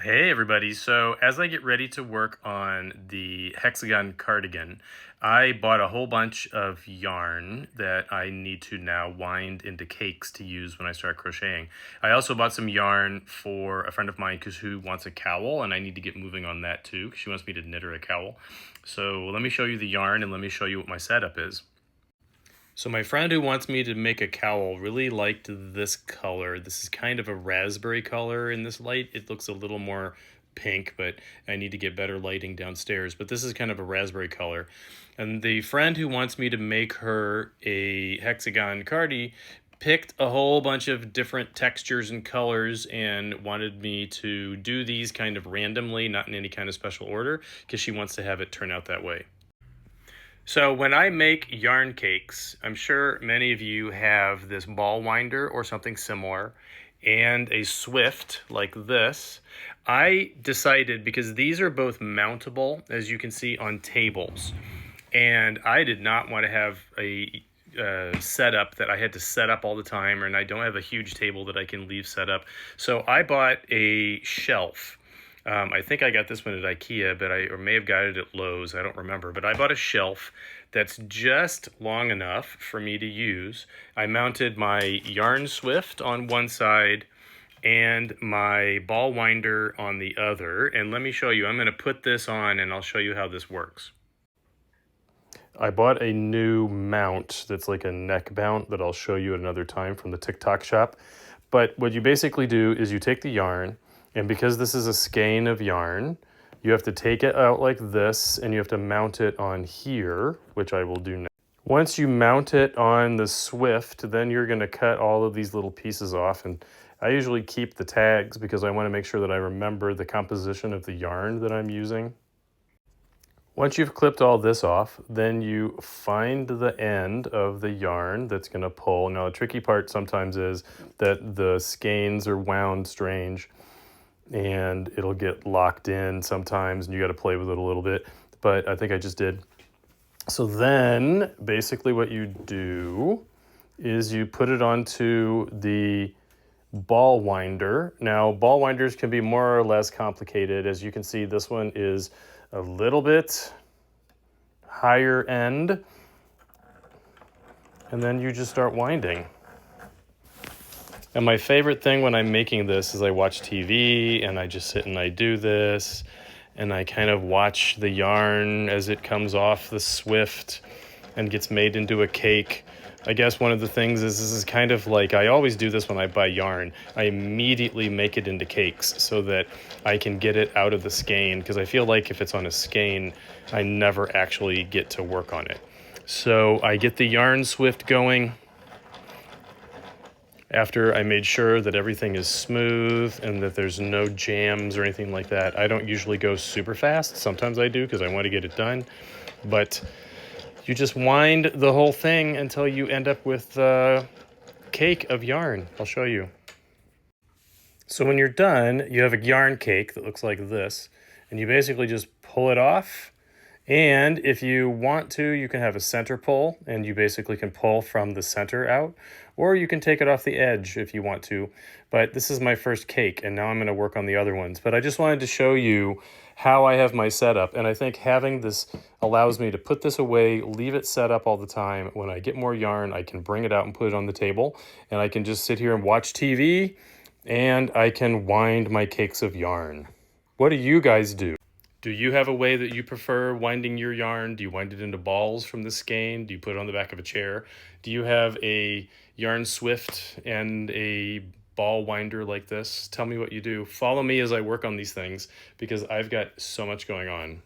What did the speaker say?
Hey everybody, so as I get ready to work on the hexagon cardigan, I bought a whole bunch of yarn that I need to now wind into cakes to use when I start crocheting. I also bought some yarn for a friend of mine who wants a cowl, and I need to get moving on that too because she wants me to knit her a cowl. So let me show you the yarn and let me show you what my setup is. So my friend who wants me to make a cowl really liked this color. This is kind of a raspberry color in this light. It looks a little more pink, but I need to get better lighting downstairs. But this is kind of a raspberry color. And the friend who wants me to make her a hexagon cardi picked a whole bunch of different textures and colors and wanted me to do these kind of randomly, not in any kind of special order, because she wants to have it turn out that way. So when I make yarn cakes, I'm sure many of you have this ball winder or something similar and a Swift like this. I decided, because these are both mountable, as you can see, on tables, and I did not want to have a setup that I had to set up all the time, and I don't have a huge table that I can leave set up. So I bought a shelf. I think I got this one at IKEA, or may have got it at Lowe's. I don't remember. But I bought a shelf that's just long enough for me to use. I mounted my yarn Swift on one side and my ball winder on the other. And let me show you. I'm going to put this on and I'll show you how this works. I bought a new mount that's like a neck mount that I'll show you at another time from the TikTok shop. But what you basically do is you take the yarn, and because this is a skein of yarn, you have to take it out like this, and you have to mount it on here, which I will do now. Once you mount it on the Swift, then you're going to cut all of these little pieces off, and I usually keep the tags because I want to make sure that I remember the composition of the yarn that I'm using. Once you've clipped all this off, then you find the end of the yarn that's going to pull. Now, the tricky part sometimes is that the skeins are wound strange and it'll get locked in sometimes and you got to play with it a little bit, but I think I just did. So then basically what you do is you put it onto the ball winder. Now, ball winders can be more or less complicated. As you can see, this one is a little bit higher end, and then you just start winding. And my favorite thing when I'm making this is I watch TV and I just sit and I do this, and I kind of watch the yarn as it comes off the Swift and gets made into a cake. I guess one of the things is this is kind of like, I always do this when I buy yarn. I immediately make it into cakes so that I can get it out of the skein, because I feel like if it's on a skein, I never actually get to work on it. So I get the yarn Swift going after I made sure that everything is smooth and that there's no jams or anything like that. I don't usually go super fast. Sometimes I do because I want to get it done, but you just wind the whole thing until you end up with a cake of yarn. I'll show you. So when you're done, you have a yarn cake that looks like this, and you basically just pull it off. And if you want to, you can have a center pull, and you basically can pull from the center out, or you can take it off the edge if you want to. But this is my first cake, and now I'm going to work on the other ones. But I just wanted to show you how I have my setup, and I think having this allows me to put this away, leave it set up all the time. When I get more yarn, I can bring it out and put it on the table, and I can just sit here and watch TV, and I can wind my cakes of yarn. What do you guys do? Do you have a way that you prefer winding your yarn? Do you wind it into balls from the skein? Do you put it on the back of a chair? Do you have a yarn Swift and a ball winder like this? Tell me what you do. Follow me as I work on these things because I've got so much going on.